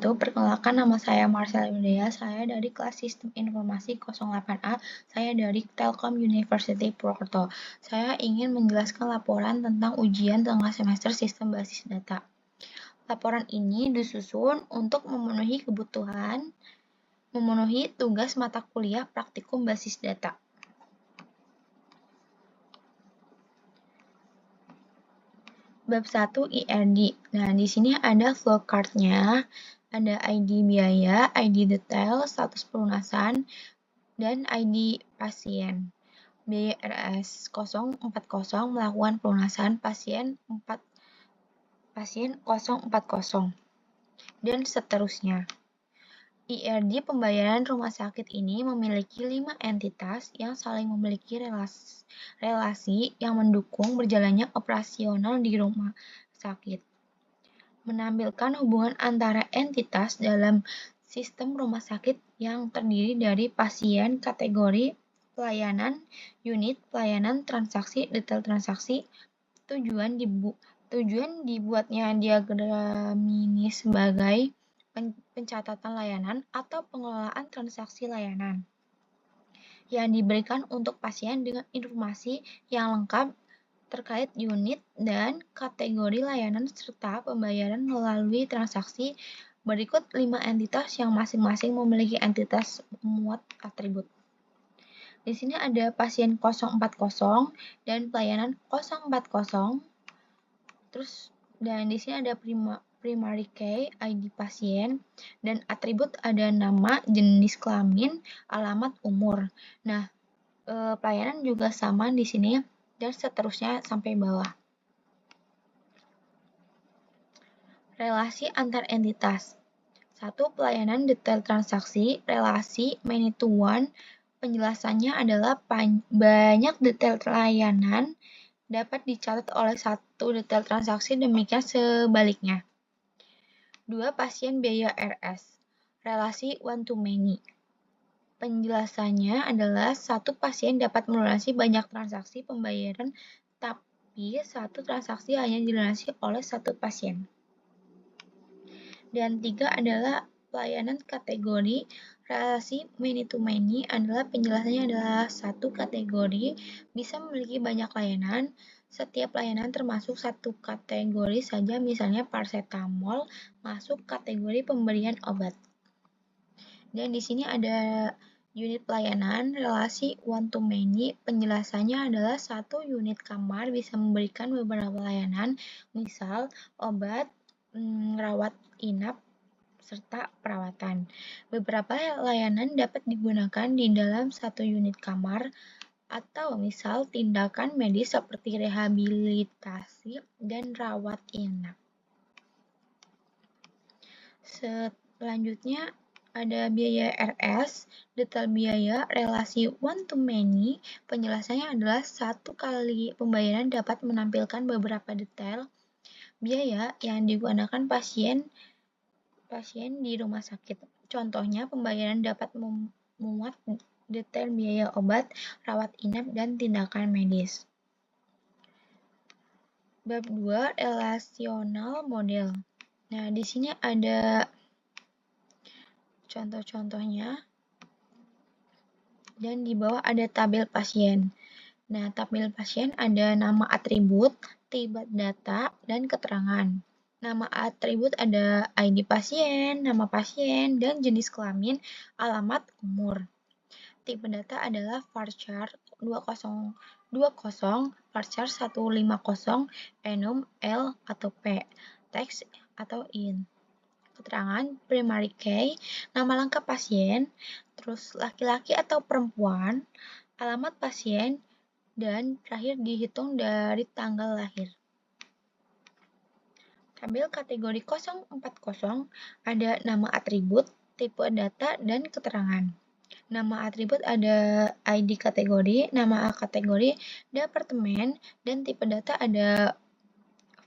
wabarakatuh. Perkenalkan, nama saya Marcella Yudea. Saya dari kelas Sistem Informasi 08A. Saya dari Telkom University Purwokerto. Saya ingin menjelaskan laporan tentang ujian tengah semester Sistem Basis Data. Laporan ini disusun untuk memenuhi tugas mata kuliah praktikum basis data. Bab 1 IRD. Nah, di sini ada flowchart-nya, ada ID biaya, ID detail, status pelunasan, dan ID pasien. Biaya RS 040 melakukan pelunasan pasien 040 dan seterusnya. IRD pembayaran rumah sakit ini memiliki 5 entitas yang saling memiliki relasi yang mendukung berjalannya operasional di rumah sakit. Menampilkan hubungan antara entitas dalam sistem rumah sakit yang terdiri dari pasien, kategori, pelayanan, unit, pelayanan, transaksi, detail transaksi. Tujuan dibuatnya diagram ini sebagai pencatatan layanan atau pengelolaan transaksi layanan yang diberikan untuk pasien dengan informasi yang lengkap terkait unit dan kategori layanan serta pembayaran melalui transaksi. Berikut 5 entitas yang masing-masing memiliki entitas muat atribut. Di sini ada pasien 040 dan pelayanan 040. Dan di sini ada primary key, ID pasien, dan atribut ada nama, jenis kelamin, alamat, umur. Nah, pelayanan juga sama di sini dan seterusnya sampai bawah. Relasi antar entitas. 1. Pelayanan detail transaksi, relasi many to one. Penjelasannya adalah banyak detail layanan dapat dicatat oleh satu detail transaksi, demikian sebaliknya. 2. Pasien biaya RS, relasi one to many. Penjelasannya adalah satu pasien dapat melunasi banyak transaksi pembayaran, tapi satu transaksi hanya dilunasi oleh satu pasien. Dan 3 adalah pelayanan kategori, relasi many to many adalah penjelasannya adalah satu kategori bisa memiliki banyak layanan. Setiap layanan termasuk satu kategori saja, misalnya paracetamol masuk kategori pemberian obat. Dan di sini ada unit pelayanan, relasi one to many, penjelasannya adalah satu unit kamar bisa memberikan beberapa layanan, misal obat, rawat inap, serta perawatan. Beberapa layanan dapat digunakan di dalam satu unit kamar, atau misal tindakan medis seperti rehabilitasi dan rawat inap. Selanjutnya ada biaya RS, detail biaya, relasi one to many. Penjelasannya adalah satu kali pembayaran dapat menampilkan beberapa detail biaya yang digunakan pasien di rumah sakit. Contohnya, pembayaran dapat memuat detail biaya obat, rawat inap, dan tindakan medis. Bab 2, relasional model. Nah, di sini ada contoh-contohnya, dan di bawah ada tabel pasien. Nah, tabel pasien ada nama atribut, tipe data, dan keterangan. Nama atribut ada ID pasien, nama pasien, dan jenis kelamin, alamat, umur. Tipe data adalah varchar 20, varchar 150, enum, L atau P, teks atau int. Keterangan primary key, nama lengkap pasien, terus laki-laki atau perempuan, alamat pasien, dan terakhir dihitung dari tanggal lahir. Tabel kategori 040 ada nama atribut, tipe data, dan keterangan. Nama atribut ada ID kategori, nama kategori, departemen, dan tipe data ada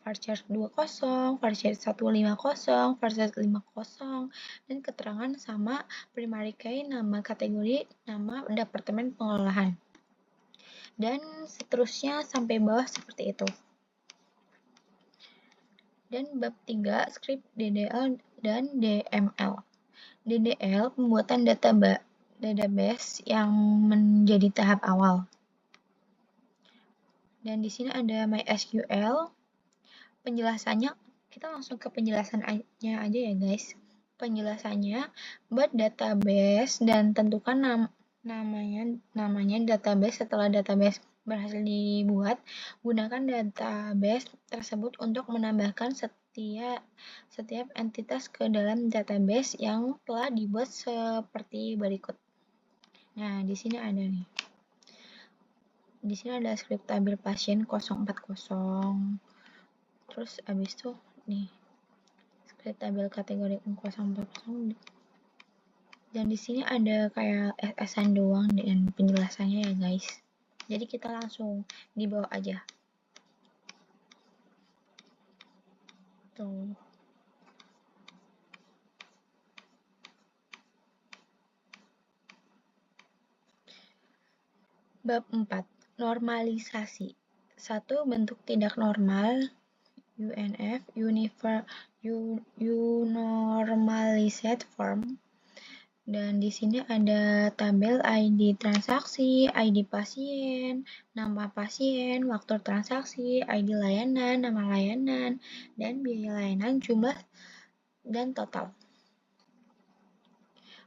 varchar 20, varchar 150, varchar 50, dan keterangan sama primary key, nama kategori, nama departemen pengolahan. Dan seterusnya sampai bawah seperti itu. Dan bab 3, script DDL dan DML. DDL pembuatan database yang menjadi tahap awal. Dan di sini ada MySQL. Penjelasannya, kita langsung ke penjelasannya aja ya guys. Penjelasannya, buat database dan tentukan namanya database setelah database berhasil dibuat. Gunakan database tersebut untuk menambahkan setiap entitas ke dalam database yang telah dibuat seperti berikut. Nah, di sini ada nih. Di sini ada script tabel pasien 040. Terus abis itu nih script tabel kategori 040. Dan di sini ada kayak SS-an doang dan penjelasannya ya guys. Jadi kita langsung di bawah aja. Tuh. Bab 4. Normalisasi. 1. Bentuk tidak normal UNF, Unormalized Form. Dan di sini ada tabel ID transaksi, ID pasien, nama pasien, waktu transaksi, ID layanan, nama layanan, dan biaya layanan, jumlah, dan total.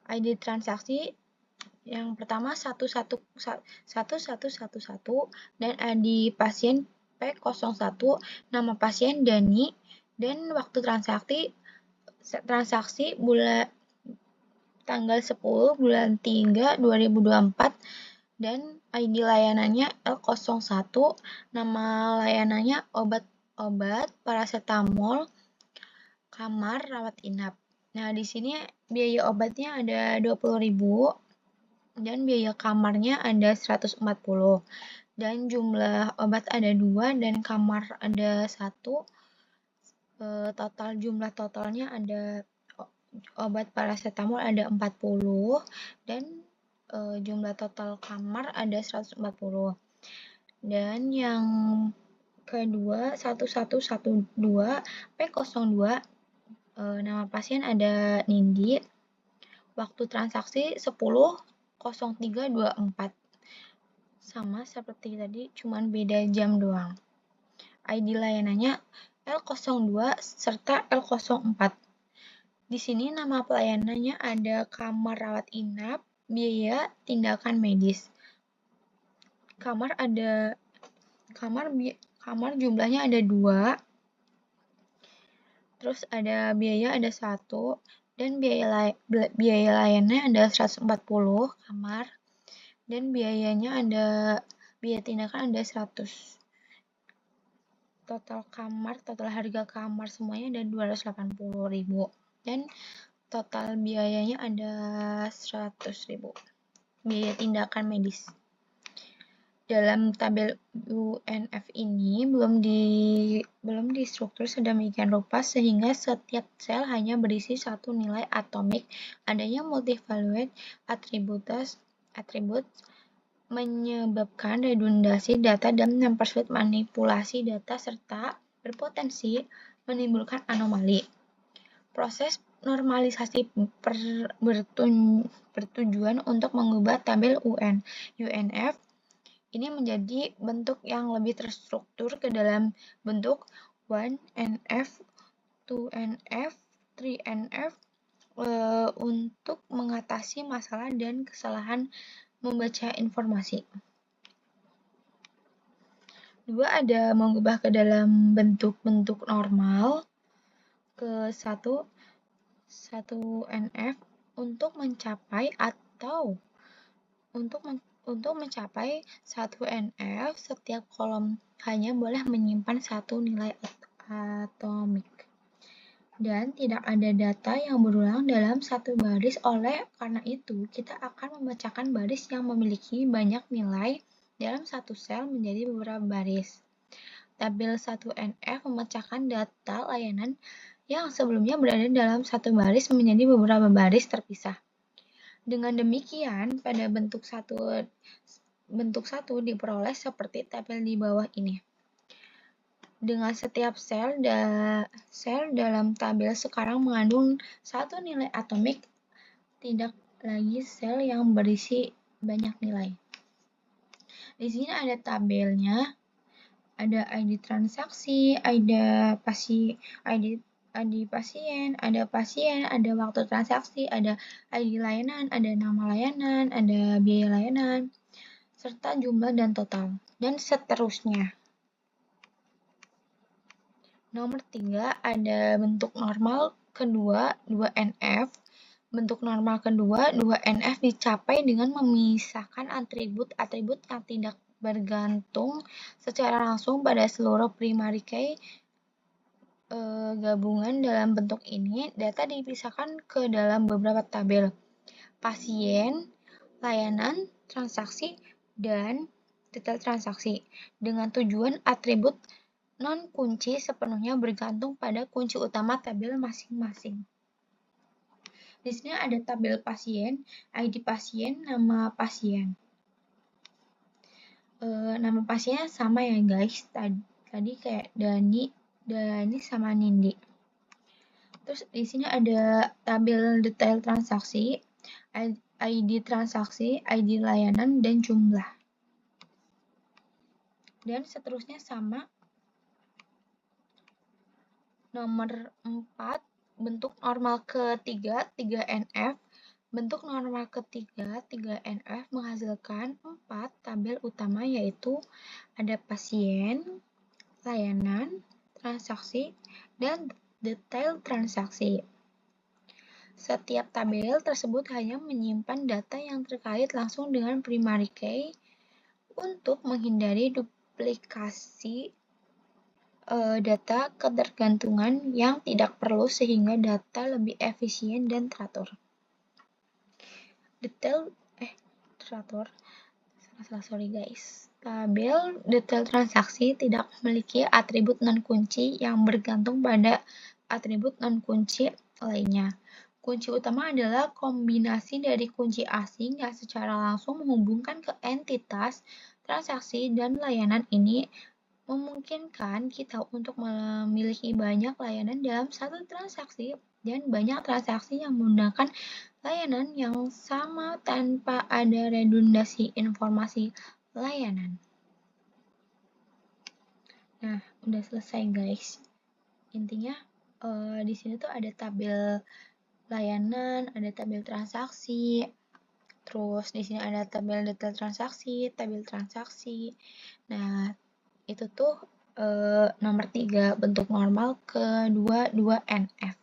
ID transaksi yang pertama 1111 dan ID pasien P01, nama pasien Dani, dan waktu transaksi bulan tanggal 10 bulan 3 2024 dan ID layanannya L01, nama layanannya obat paracetamol, kamar rawat inap. Nah, di sini biaya obatnya ada 20.000 dan biaya kamarnya ada 140. Dan jumlah obat ada 2 dan kamar ada 1. Jumlah totalnya ada obat paracetamol ada 40 dan jumlah total kamar ada 140. Dan yang kedua 1112 P02 nama pasien ada Nindi. Waktu transaksi 10.03.24. Sama seperti tadi, cuman beda jam doang. ID layanannya L02 serta L04. Di sini nama pelayanannya ada kamar rawat inap, biaya tindakan medis. Kamar jumlahnya ada 2. Terus ada biaya ada 1 dan biaya layannya ada 140 kamar dan biaya tindakan ada 100. Total harga kamar semuanya ada 280.000 dan total biayanya ada 100.000. Biaya tindakan medis. Dalam tabel UNF ini belum distruktur sedemikian rupa sehingga setiap sel hanya berisi satu nilai atomik. Adanya multivalued atribut menyebabkan redundasi data dan mempersulit manipulasi data serta berpotensi menimbulkan anomali. Proses normalisasi bertujuan untuk mengubah tabel UNF ini menjadi bentuk yang lebih terstruktur ke dalam bentuk 1NF, 2NF, 3NF untuk mengatasi masalah dan kesalahan membaca informasi. 2 ada mengubah ke dalam bentuk-bentuk normal ke 1NF untuk mencapai 1NF, setiap kolom hanya boleh menyimpan satu nilai atomik. Dan tidak ada data yang berulang dalam satu baris, oleh karena itu kita akan memecahkan baris yang memiliki banyak nilai dalam satu sel menjadi beberapa baris. Tabel 1NF memecahkan data layanan yang sebelumnya berada dalam satu baris menjadi beberapa baris terpisah. Dengan demikian, pada bentuk satu diperoleh seperti tabel di bawah ini. dengan setiap sel dalam tabel sekarang mengandung satu nilai atomik, tidak lagi sel yang berisi banyak nilai. Di sini ada tabelnya, ada ID transaksi, ada ID pasien, ada waktu transaksi, ada ID layanan, ada nama layanan, ada biaya layanan, serta jumlah dan total, dan seterusnya. Nomor 3 ada bentuk normal kedua 2NF. Bentuk normal kedua 2NF dicapai dengan memisahkan atribut-atribut yang tidak bergantung secara langsung pada seluruh primary key gabungan. Dalam bentuk ini, data dipisahkan ke dalam beberapa tabel: pasien, layanan, transaksi, dan detail transaksi, dengan tujuan atribut non-kunci sepenuhnya bergantung pada kunci utama tabel masing-masing. Di sini ada tabel pasien, ID pasien, nama pasien. Nama pasiennya sama ya guys, tadi kayak Dani sama Nindi. Terus di sini ada tabel detail transaksi, ID transaksi, ID layanan, dan jumlah. Dan seterusnya sama. Nomor 4, bentuk normal ketiga 3NF. Bentuk normal ketiga 3NF menghasilkan 4 tabel utama, yaitu ada pasien, layanan, transaksi, dan detail transaksi. Setiap tabel tersebut hanya menyimpan data yang terkait langsung dengan primary key untuk menghindari duplikasi data ketergantungan yang tidak perlu, sehingga data lebih efisien dan teratur. Tabel detail transaksi tidak memiliki atribut non-kunci yang bergantung pada atribut non-kunci lainnya. Kunci utama adalah kombinasi dari kunci asing yang secara langsung menghubungkan ke entitas, transaksi, dan layanan. Ini memungkinkan kita untuk memiliki banyak layanan dalam satu transaksi dan banyak transaksi yang menggunakan layanan yang sama tanpa ada redundasi informasi layanan. Nah, udah selesai guys. Intinya di sini tuh ada tabel layanan, ada tabel transaksi, terus di sini ada tabel detail transaksi, tabel transaksi. Nah, itu tuh nomor 3, bentuk normal kedua 2NF.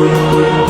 Thank you.